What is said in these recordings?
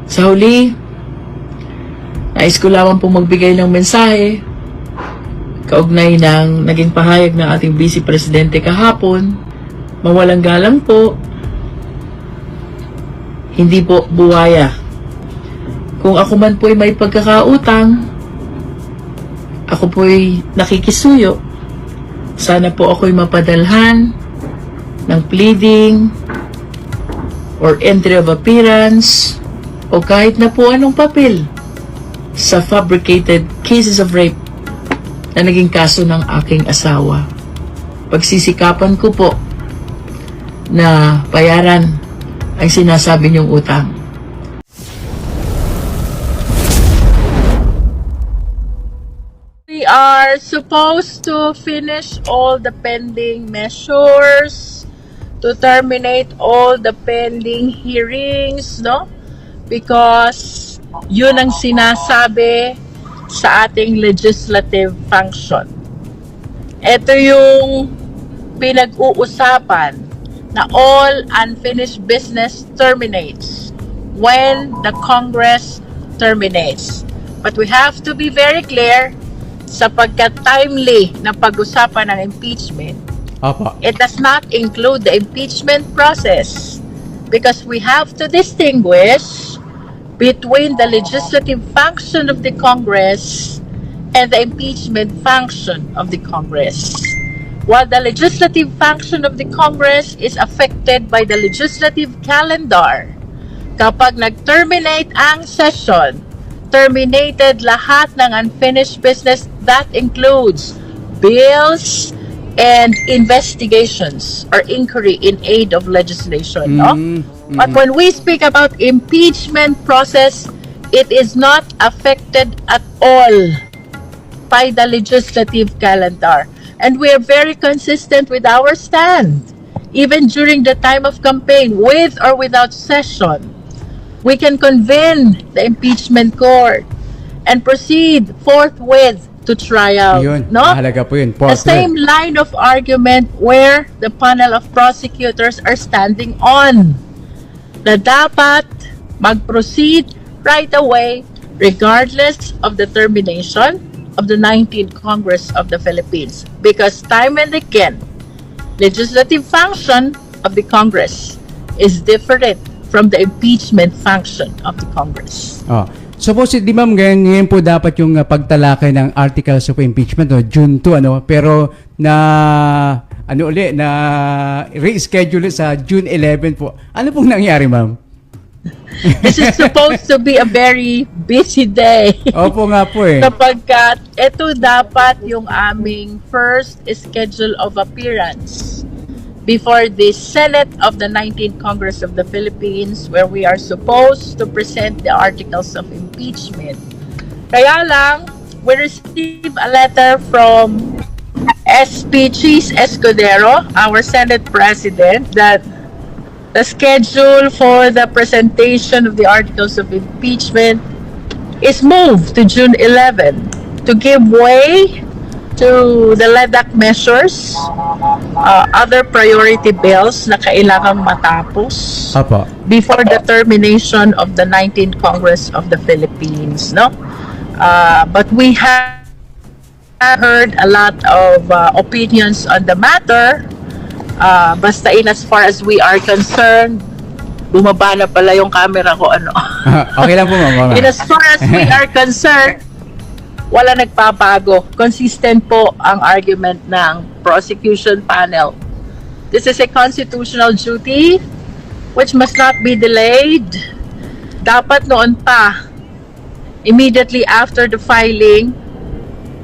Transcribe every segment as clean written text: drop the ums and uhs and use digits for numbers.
Sa huli, nais ko lamang pong magbigay ng mensahe kaugnay ng naging pahayag ng ating Vice Presidente kahapon. Mawalang galang po, hindi po buwaya. Kung ako man po'y may pagkakautang, ako po'y nakikisuyo. Sana po ako'y mapadalhan ng pleading or entry of appearance o kahit na po anong papel sa fabricated cases of rape na naging kaso ng aking asawa. Pagsisikapan ko po na bayaran ang sinasabi niyong utang. We are supposed to finish all the pending measures, to terminate all the pending hearings, no? Because yun ang sinasabi sa ating legislative function. Ito yung pinag-uusapan na all unfinished business terminates when the Congress terminates. But we have to be very clear, sapagkat timely na pag-usapan ng impeachment, it does not include the impeachment process because we have to distinguish between the legislative function of the Congress and the impeachment function of the Congress. While the legislative function of the Congress is affected by the legislative calendar, kapag nag-terminate ang session, terminated lahat ng unfinished business. That includes bills and investigations or inquiry in aid of legislation. No? But when we speak about impeachment process, it is not affected at all by the legislative calendar. And we are very consistent with our stand. Even during the time of campaign, with or without session, we can convene the impeachment court and proceed forthwith to trial. Yun, no? mahalaga po yun. The same line of argument where the panel of prosecutors are standing on. Na dapat mag-proceed right away regardless of the termination of the 19th Congress of the Philippines. Because time and again, legislative function of the Congress is different from the impeachment function of the Congress. Supposedly ma'am, ngayon po dapat yung pagtalakay ng articles of impeachment, no? June 2, pero na reschedule sa June 11 po. Ano pong nangyari, ma'am? This is supposed to be a very busy day. Opo nga po eh. Kapagkat ito dapat yung aming first schedule of appearance before the Senate of the 19th Congress of the Philippines, where we are supposed to present the articles of impeachment. Kaya lang, we received a letter from SP Chiz Escudero, our Senate President, that the schedule for the presentation of the articles of impeachment is moved to June 11 to give way to the LEDAC measures, other priority bills na kailangang matapos before the termination of the 19th Congress of the Philippines. No? But we have heard a lot of opinions on the matter. Basta in as far as we are concerned, bumaba na pala yung camera ko. Okay lang po, ma'am. In as far as we are concerned, wala nagpapago. Consistent po ang argument ng prosecution panel. This is a constitutional duty which must not be delayed. Dapat noon pa, immediately after the filing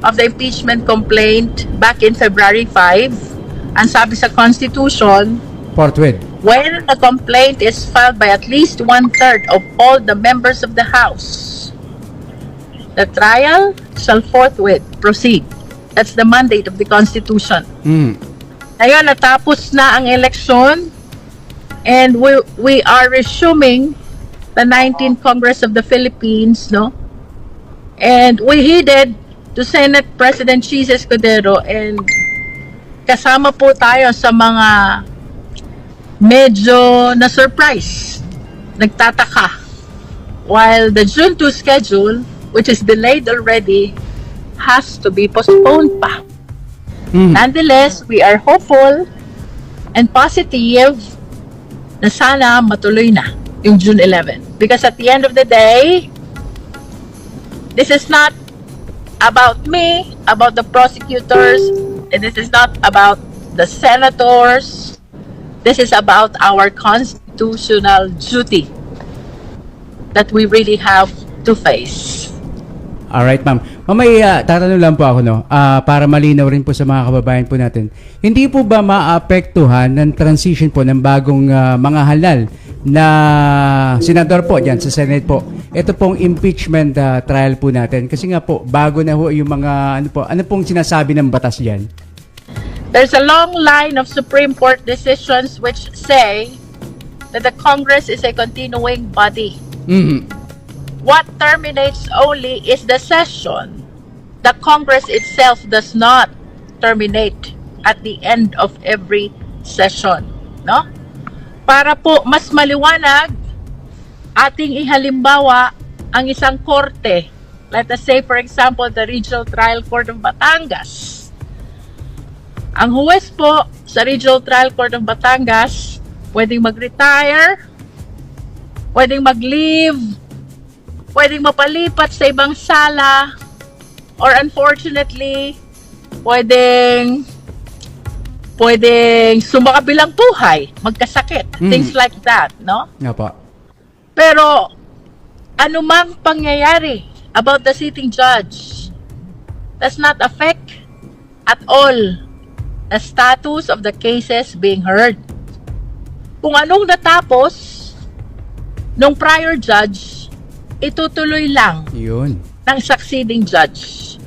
of the impeachment complaint back in February 5, ang sabi sa Constitution, forthwith, when a complaint is filed by at least 1/3 of all the members of the House, the trial shall forthwith proceed. That's the mandate of the Constitution. Ngayon, natapos na ang eleksyon and we are resuming the 19th Congress of the Philippines, no? And we headed to Senate President Chiz Escudero and kasama po tayo sa mga medyo na-surprise, nagtataka. while the June 2 schedule, which is delayed already, has to be postponed pa. Nonetheless, we are hopeful and positive na sana matuloy na yung June 11. Because at the end of the day, this is not about me, about the prosecutors, and this is not about the senators. This is about our constitutional duty that we really have to face. Alright, ma'am. Ma'am, may tatanong lang po ako, no? Para malinaw rin po sa mga kababayan po natin. Hindi po ba maapektuhan ng transition po ng bagong mga halal na senador po dyan sa Senate po? Ito pong impeachment trial po natin. Kasi nga po, bago na po yung mga, ano pong sinasabi ng batas dyan? There's a long line of Supreme Court decisions which say that the Congress is a continuing body. What terminates only is the session. The Congress itself does not terminate at the end of every session, no? Para po mas maliwanag, ating ihalimbawa ang isang korte. Let us say, for example, the Regional Trial Court of Batangas. Ang huwes po sa Regional Trial Court of Batangas, pwedeng mag-retire, pwedeng mag-leave, pwedeng mapalipat sa ibang sala, or unfortunately, pwedeng sumakabilang buhay, magkasakit, things like that, no? Nga po. Pero, anumang pangyayari about the sitting judge does not affect at all the status of the cases being heard. Kung anong natapos nung prior judge, itutuloy lang Yun. ng succeeding judge.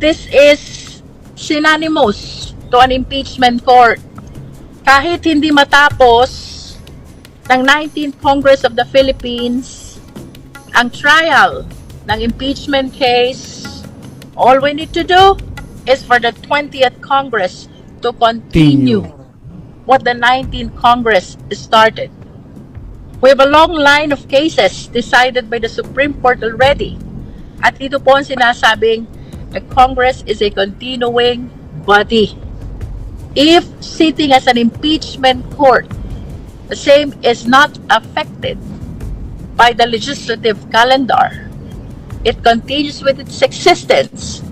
This is synonymous to an impeachment court. Kahit hindi matapos ng 19th Congress of the Philippines ang trial ng impeachment case, all we need to do is for the 20th Congress to continue what the 19th Congress started. We have a long line of cases decided by the Supreme Court already. At dito po ang sinasabing, the Congress is a continuing body. If sitting as an impeachment court, the same is not affected by the legislative calendar, it continues with its existence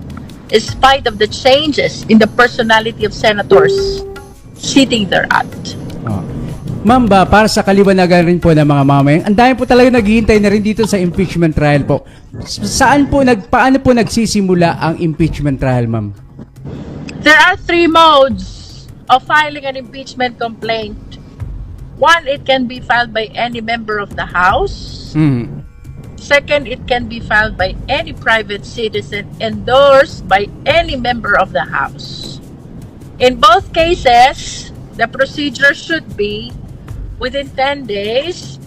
in spite of the changes in the personality of senators sitting thereat. Ma'am, para sa kaliwanagan rin po ng mga mamamayang, ang dami po talaga naghihintay na rin dito sa impeachment trial po. Paano po nagsisimula ang impeachment trial, ma'am? There are 3 modes of filing an impeachment complaint. One, it can be filed by any member of the House. Second, it can be filed by any private citizen endorsed by any member of the House. In both cases, the procedure should be within 10 days.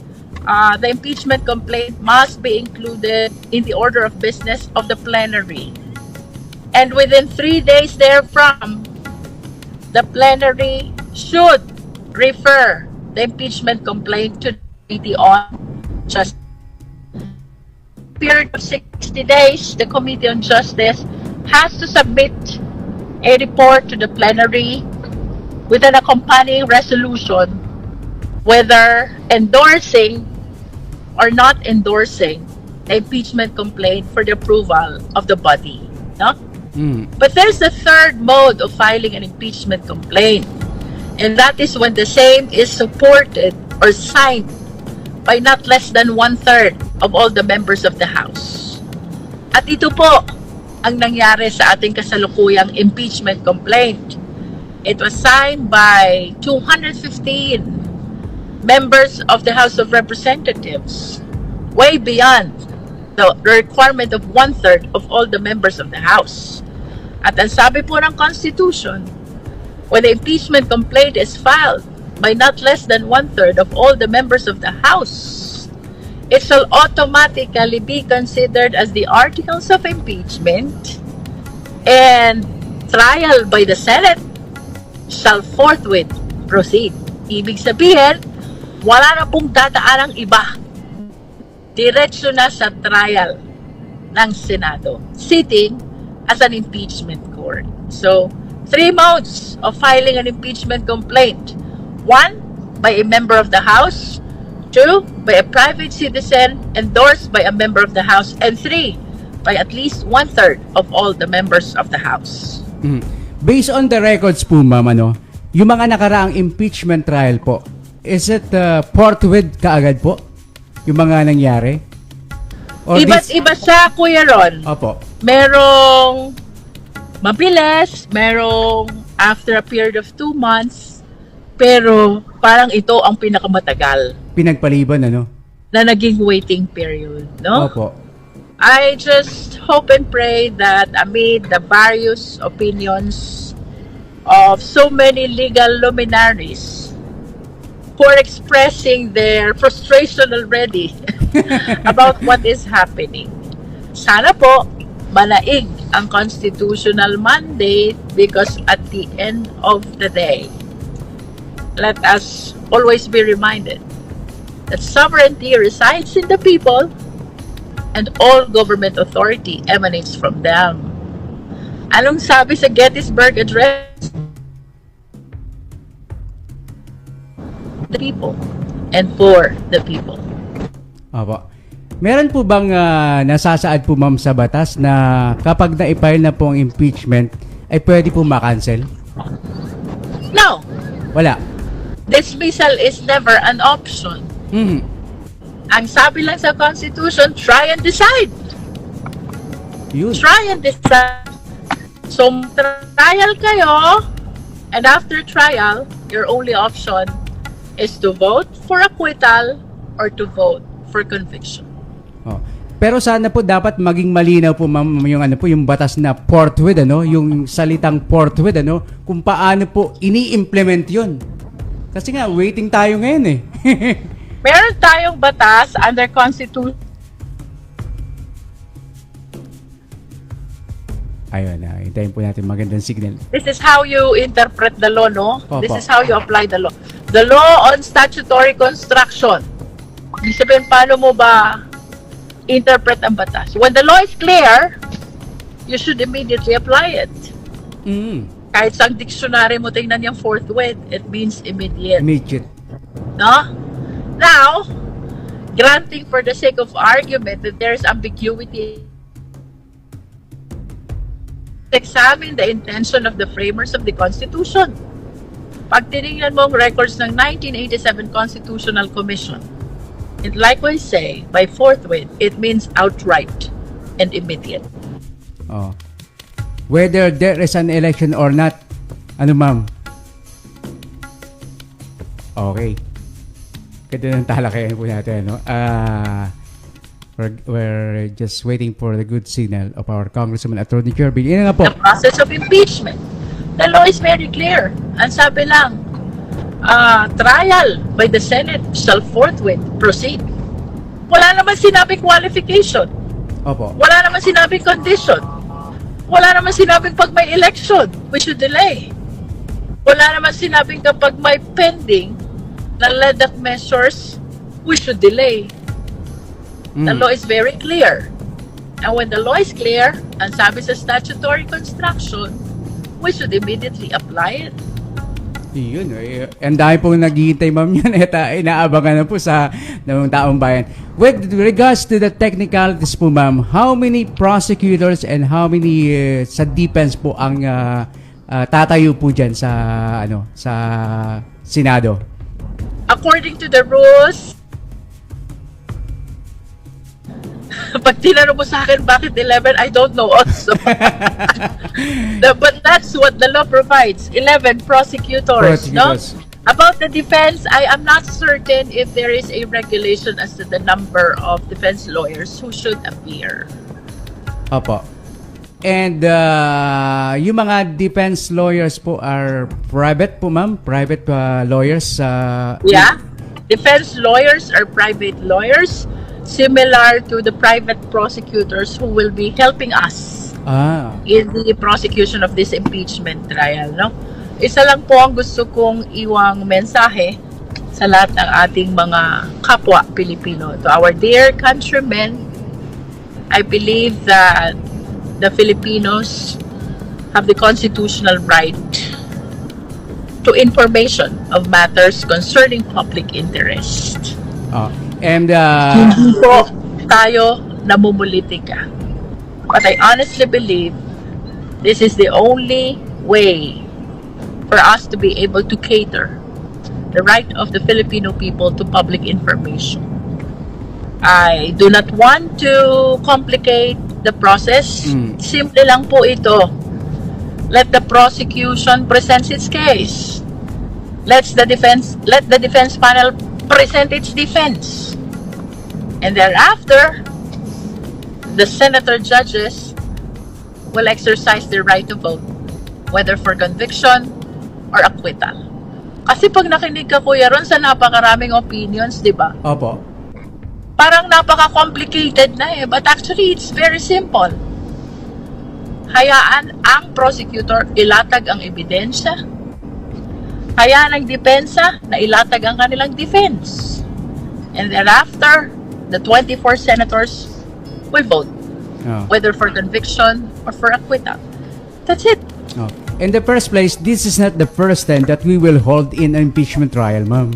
The impeachment complaint must be included in the order of business of the plenary. And within 3 days therefrom, the plenary should refer the impeachment complaint to the Committee on Justice. Period of 60 days, the Committee on Justice has to submit a report to the plenary with an accompanying resolution whether endorsing or not endorsing the impeachment complaint for the approval of the body. No? But there's a third mode of filing an impeachment complaint, and that is when the same is supported or signed by not less than 1/3 of all the members of the House. At ito po ang nangyari sa ating kasalukuyang impeachment complaint. It was signed by 215 members of the House of Representatives, way beyond the requirement of 1/3 of all the members of the House. At ang sabi po ng Constitution, when the impeachment complaint is filed by not less than 1/3 of all the members of the House, it shall automatically be considered as the articles of impeachment, and trial by the Senate shall forthwith proceed. Ibig sabihin, wala na pong dadaanang iba diretso na sa trial ng Senado, sitting as an impeachment court. So, 3 modes of filing an impeachment complaint. 1, by a member of the House. 2, by a private citizen endorsed by a member of the House. And 3, by at least 1/3 of all the members of the House. Based on the records po, ma'am, yung mga nakaraang impeachment trial po, is it forthwith kaagad po? Yung mga nangyari? Or Iba't iba siya, Kuya Ron. Opo. Merong mabilis, merong after a period of 2 months, pero parang ito ang pinakamatagal Pinagpaliban, na naging waiting period, no? Opo. I just hope and pray that amid the various opinions of so many legal luminaries who are expressing their frustration already about what is happening, sana po manaig ang constitutional mandate, because at the end of the day, let us always be reminded that sovereignty resides in the people and all government authority emanates from them. Anong sabi sa Gettysburg Address? The people and for the people. Opo. Meron po bang nasasaad po, ma'am, sa batas na kapag na-file na po ang impeachment ay pwede po ma-cancel? No. Wala. Dismissal is never an option. Ang sabi lang sa Constitution, try and decide. Yun. Try and decide. So, trial kayo, and after trial, your only option is to vote for acquittal or to vote for conviction. Oh. Pero sana po dapat maging malinaw po, ma'am, yung yung batas na forthwith, yung salitang forthwith, kung paano po ini-implement 'yun. Kasi nga waiting tayo ngayon eh. Meron tayong batas under Constitution. Ayun, hintayin po natin magandang signal. This is how you interpret the law, no? Opo. This is how you apply the law. The law on statutory construction. Ibig sabihin, paano mo ba interpret ang batas? When the law is clear, you should immediately apply it. Kahit sa dictionary mo tingnan yung forthwith, it means immediate. Immediate. No? Now, granting for the sake of argument that there's ambiguity, examine the intention of the framers of the Constitution. Pag tinignan mo ang records ng 1987 Constitutional Commission, it likewise say, by forthwith, it means outright and immediate. Oh. Whether there is an election or not, ma'am? Okay. Ganda ng talakayan po natin, we're just waiting for the good signal of our Congresswoman Atty. Gerville. Yan nga po. The process of impeachment. The law is very clear. Ang sabi lang, trial by the Senate shall forthwith proceed. Wala naman sinabing qualification. Opo. Wala naman sinabing condition. Wala naman sinabing pag may election, we should delay. Wala naman sinabing kapag may pending na LEDAC measures, we should delay. The law is very clear. And when the law is clear, ang sabi sa statutory construction, we should immediately apply it. Yun. Ang dami pong naghihintay, ma'am, yan. Inaabangan na po sa ng taong bayan. With regards to the technicalities po, ma'am, how many prosecutors and how many sa defense po ang tatayo po dyan sa, sa Senado? According to the rules, pag tinanong mo sa akin bakit 11, I don't know also. But that's what the law provides. 11 prosecutors. No? About the defense, I am not certain if there is a regulation as to the number of defense lawyers who should appear. Opo. And yung mga defense lawyers po are private po, ma'am? Private lawyers? Yeah. Defense lawyers are private lawyers, similar to the private prosecutors who will be helping us in the prosecution of this impeachment trial. No? Isa lang po ang gusto kong iwang mensahe sa lahat ng ating mga kapwa Pilipino, to our dear countrymen. I believe that the Filipinos have the constitutional right to information of matters concerning public interest. And Hindi po tayo namumulitika. But I honestly believe this is the only way for us to be able to cater the right of the Filipino people to public information. I do not want to complicate the process. Simple lang po ito. Let the prosecution present its case. Let the defense panel present its defense. And thereafter, the senator judges will exercise their right to vote, whether for conviction or acquittal. Kasi pag nakinig ka, Kuya Ron, sa napakaraming opinions, di ba? Opo. Parang napaka-complicated na eh. But actually, it's very simple. Hayaan ang prosecutor ilatag ang ebidensya. Hayaan ang depensa na ilatag ang kanilang defense. And thereafter, the 24 senators will vote. Whether for conviction or for acquittal. That's it. In the first place, this is not the first time that we will hold in an impeachment trial, ma'am.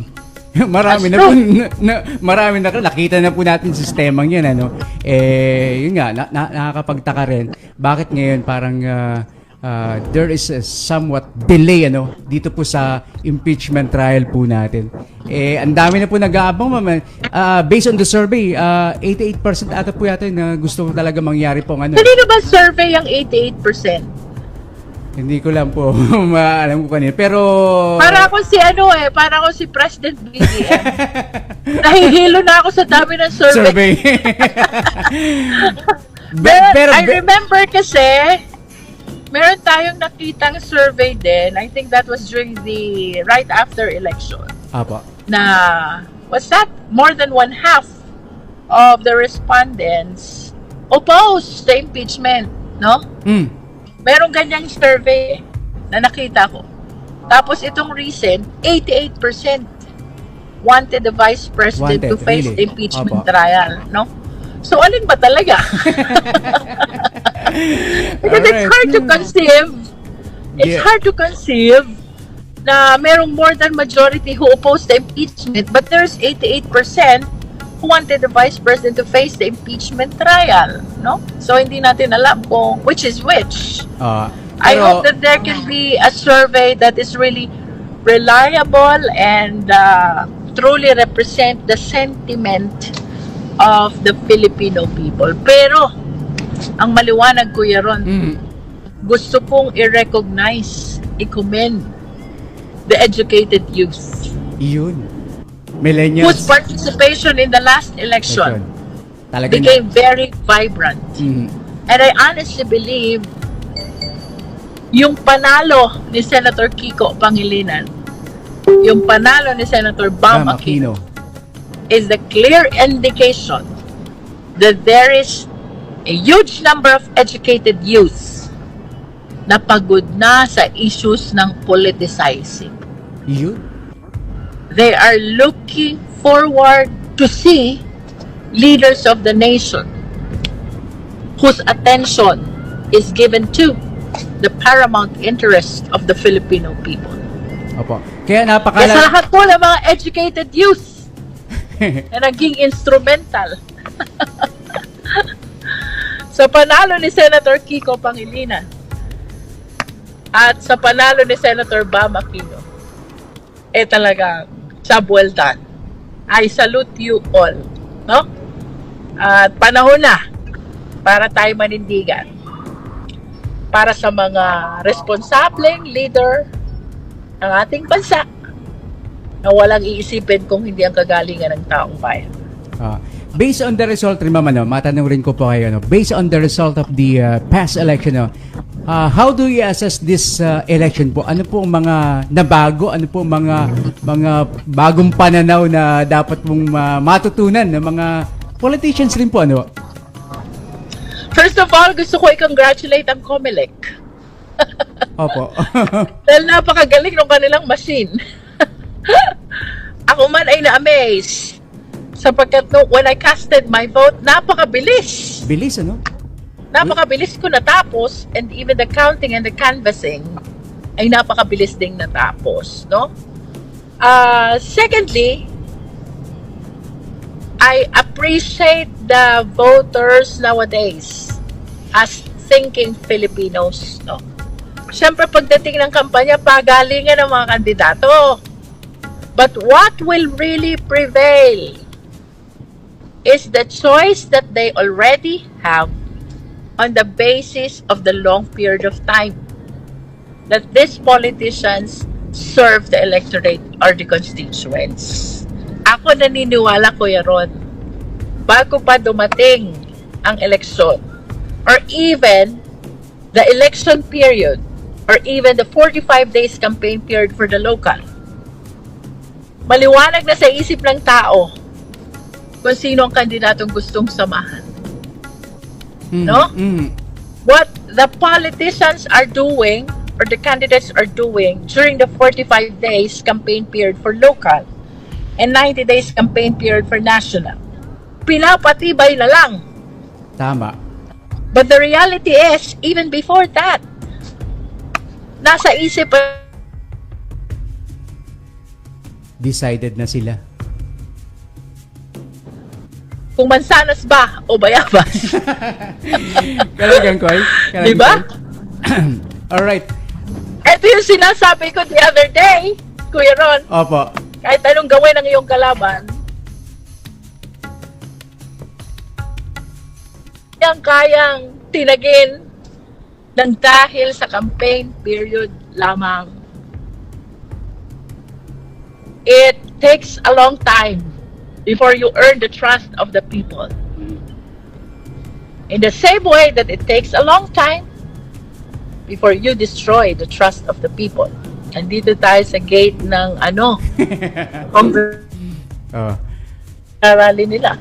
Marami na po, marami na nakita na po natin sistemang yan, ano. Yun nga, nakakapagtaka rin. Bakit ngayon parang there is a somewhat delay, ano, dito po sa impeachment trial po natin. Ang dami na po nag-aabang, ma'am. Based on the survey, 88% ata po yata na gusto talaga mangyari po ano. Kanino ba survey ang 88%? Hindi ko lang po alam ko kanina. Pero para ako si para ako si President BBM. Nahihilo na ako sa dami ng survey. Pero I remember kasi meron tayong nakitang survey din. I think that was during the right after election. Apo. Na was that more than one half of the respondents opposed the impeachment, no? Merong ganyang survey na nakita ko. Tapos itong recent, 88% wanted the Vice President to face the impeachment trial, no? So, alin ba talaga? Because it's hard to conceive. It's hard to conceive na merong more than majority who opposed the impeachment, but there's 88% who wanted the Vice President to face the impeachment trial, no? So, hindi natin alam kung which is which. I hope that there can be a survey that is really reliable and truly represent the sentiment of the Filipino people. Pero, ang maliwanag, Kuya Ron, gusto kong i-recognize, i-commend the educated youth. Yun. Millennials. Whose participation in the last election became very vibrant. And I honestly believe yung panalo ni Senator Kiko Pangilinan, yung panalo ni Senator Bam Aquino is the clear indication that there is a huge number of educated youth na pagod na sa issues ng politicizing. They are looking forward to see leaders of the nation whose attention is given to the paramount interest of the Filipino people. Opo. Kaya sa lahat po ng mga educated youth na naging instrumental sa panalo ni Senator Kiko Pangilinan at sa panalo ni Senator Bam Aquino, talaga well done. I salute you all, no? At panahon na para tayo manindigan para sa mga responsableng leader ng ating bansa na walang iisipin kung hindi ang kagalingan ng taong bayan. Based on the result, ma'am, matanong rin ko po kayo, based on the result of the past election, how do you assess this election po? Ano po ang mga nabago? Ano po mga bagong pananaw na dapat mong matutunan ng mga politicians rin po, ano? First of all, gusto ko i-congratulate ang COMELEC. Opo. Dahil napakagaling ng kanilang machine. Ako man ay na-amaze Sapagkat when I casted my vote, napakabilis. Bilis, ano? Napakabilis ko natapos, and even the counting and the canvassing ay napakabilis ding natapos, no? Secondly, I appreciate the voters nowadays as thinking Filipinos, no? Siyempre, pagdating ng kampanya, pagalingan ng mga kandidato. But what will really prevail is the choice that they already have on the basis of the long period of time that these politicians serve the electorate or the constituents. Ako naniniwala, Kuya Ron, bago pa dumating ang eleksyon or even the election period or even the 45 days campaign period for the local, maliwanag na sa isip ng tao kung sino ang kandidatong gustong samahan. No? What the politicians are doing or the candidates are doing during the 45 days campaign period for local and 90 days campaign period for national, pinapatibay na lang. Tama. But the reality is, even before that, nasa isip Decided na sila. kung mansanas ba o bayabas. Kalagang koy. Diba? Alright. Ito yung sinasabi ko the other day, Kuya Ron. Opo. Kahit anong gawin ng iyong kalaban, yang kayang tinagin ng dahil sa campaign period lamang. It takes a long time before you earn the trust of the people. In the same way that it takes a long time before you destroy the trust of the people. Andito tayo sa gate ng Congress rally nila.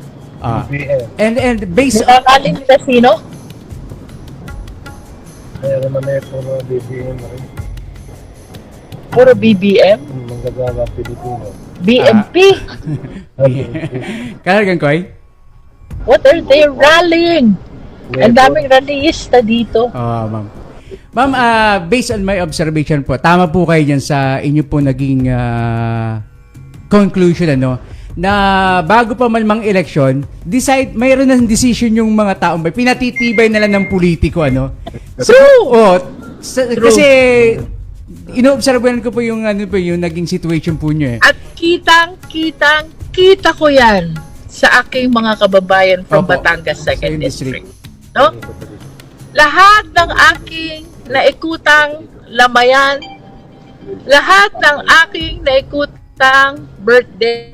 And based Rally nila sino? Mayroon naman puro BBM rin. Puro BBM? Manggagawa Pilipino. BMP? Kalagang koy. What are they rallying? Ang daming rallyista dito. Ma'am. Ma'am, based on my observation po, tama po kayo dyan sa inyo po naging conclusion, na bago pa man mang eleksyon, mayroon ng decision yung mga taong pinatitibay na lang ng politiko, True! Kasi inoobserbahan ko po yung yung naging situation po nyo . At kita ko yan sa aking mga kababayan from Opo. Batangas 2nd Same district. District. No? Lahat ng aking naikutang lamayan, lahat ng aking naikutang birthday,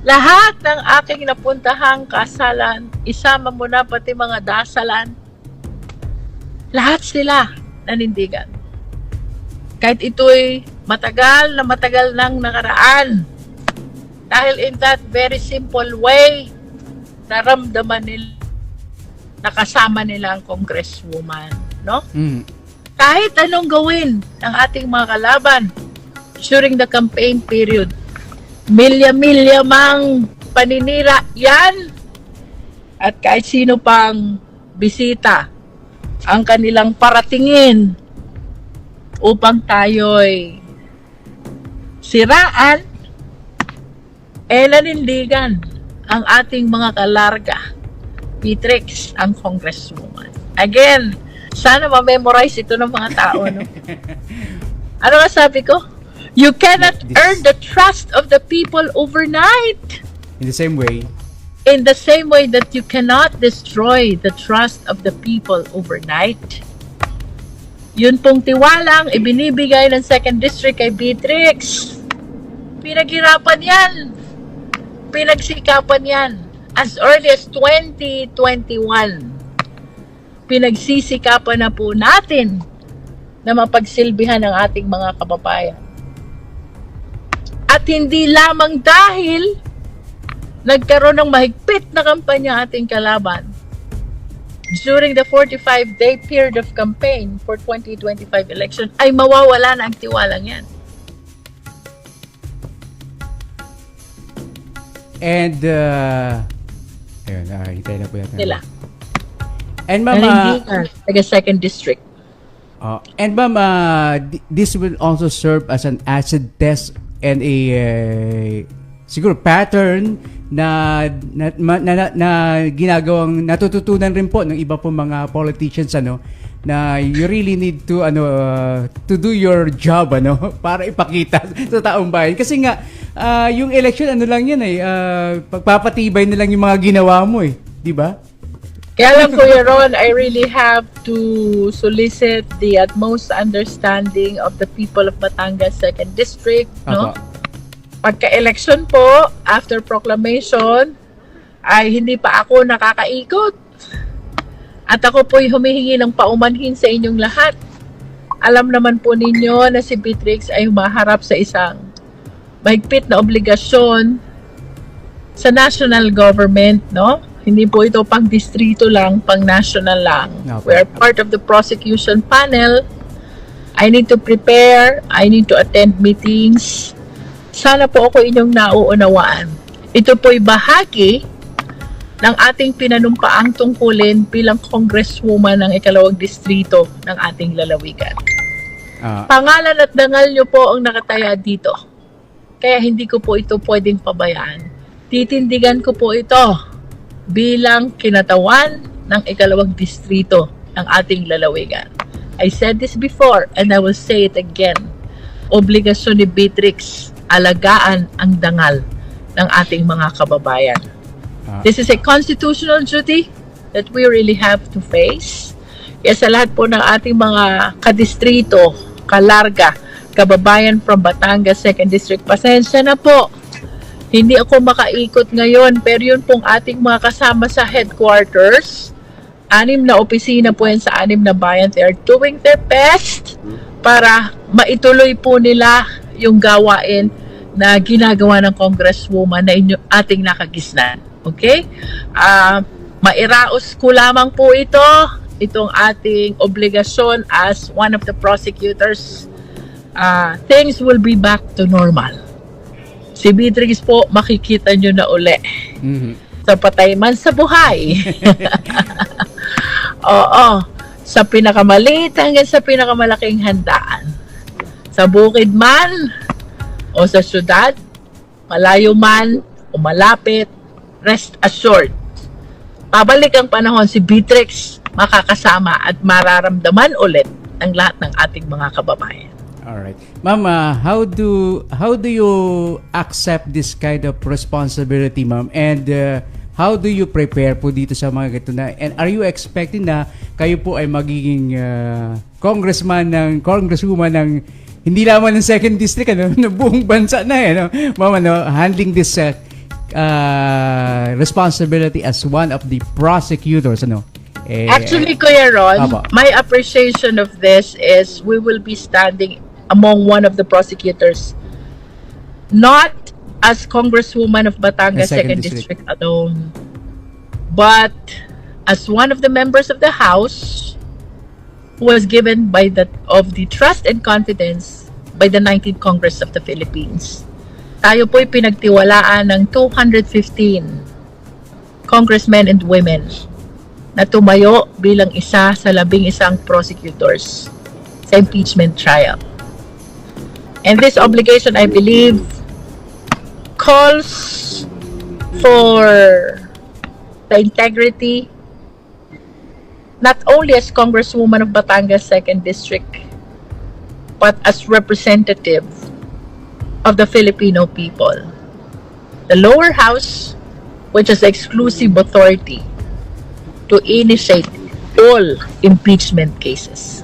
lahat ng aking napuntahang kasalan, isama mo na pati mga dasalan, lahat sila nanindigan. Kahit ito'y matagal nang nakaraan. Dahil in that very simple way, naramdaman nila, nakasama nila ang Congresswoman, no? Kahit anong gawin ng ating mga kalaban during the campaign period, milya-milya mang paninira yan, at kahit sino pang bisita ang kanilang paratingin upang tayo'y siraan, nanindigan ang ating mga kalarga, Bitrics, ang Congresswoman. Again, sana ma-memorize ito ng mga tao, no? Ano nga sabi ko? You cannot earn the trust of the people overnight. In the same way. In the same way that you cannot destroy the trust of the people overnight. Yun pong tiwalang ibinibigay ng 2nd District kay Bitrix. Pinaghirapan yan. Pinagsikapan yan. As early as 2021. Pinagsisikapan na po natin na mapagsilbihan ng ating mga kababayan. At hindi lamang dahil nagkaroon ng mahigpit na kampanya ating kalaban during the 45-day period of campaign for 2025 election, ay mawawala na ang tiwalang yan. And, ayun, hintay na po natin. Nila. And ma'am, Taga 2nd District. and ma'am, this will also serve as an acid test and a siguro pattern na ginagawang natututunan rin po ng iba po mga politicians na you really need to to do your job para ipakita sa taong bayan kasi nga yung election lang yan pagpapatibay na lang yung mga ginawa mo di ba? Kaya lang, Kuya Ron, I really have to solicit the utmost understanding of the people of Batangas 2nd District, no? Pagka-election po, after proclamation, ay hindi pa ako nakakaikot. At ako po'y humihingi ng paumanhin sa inyong lahat. Alam naman po ninyo na si Bitrics ay humaharap sa isang mahigpit na obligasyon sa national government, no? Hindi po ito pang distrito lang, pang national lang. We are part of the prosecution panel. I need to prepare. I need to attend meetings. Sana po ako inyong nauunawaan. Ito po'y bahagi ng ating pinanumpaang tungkulin bilang Congresswoman ng 2nd distrito ng ating lalawigan. Pangalan at dangal nyo po ang nakataya dito. Kaya hindi ko po ito pwedeng pabayaan. Titindigan ko po ito bilang kinatawan ng 2nd distrito ng ating lalawigan. I said this before and I will say it again. Obligasyon ni Bitrics, alagaan ang dangal ng ating mga kababayan. This is a constitutional duty that we really have to face. Kaya sa lahat po ng ating mga kadistrito, kalarga, kababayan from Batangas 2nd District, pasensya na po. Hindi ako makaikot ngayon, pero yun pong ating mga kasama sa headquarters, 6 na opisina po yan sa 6 na bayan. They are doing their best para maituloy po nila yung gawain na ginagawa ng Congresswoman na ating nakagisnan. Okay? Mairaos ko lamang po itong ating obligasyon as one of the prosecutors. Things will be back to normal. Si Bitrics po, makikita nyo na uli. Sa patay man sa buhay. Oo. Sa pinakamaliit hanggang sa pinakamalaking handaan. Sa bukid man, o sa syudad, malayo man, o malapit, rest assured. Pabalik ang panahon, si Bitrics makakasama at mararamdaman ulit ang lahat ng ating mga kababayan. Alright. Ma'am, how do you accept this kind of responsibility, ma'am? And how do you prepare po dito sa mga ganito na? And are you expecting na kayo po ay magiging congresswoman ng hindi lamang ng 2nd District, ng buong bansa na ma'am, handling this responsibility as one of the prosecutors, Actually, Kuya Ron, my appreciation of this is we will be standing among one of the prosecutors, not as Congresswoman of Batangas 2nd District alone, but as one of the members of the House who was given of the trust and confidence by the 19th Congress of the Philippines. Tayo po'y pinagtiwalaan ng 215 congressmen and women na tumayo bilang isa sa 11 prosecutors sa impeachment trial. And this obligation, I believe, calls for the integrity, not only as Congresswoman of Batangas 2nd District, but as representative of the Filipino people. The lower house, which has exclusive authority to initiate all impeachment cases.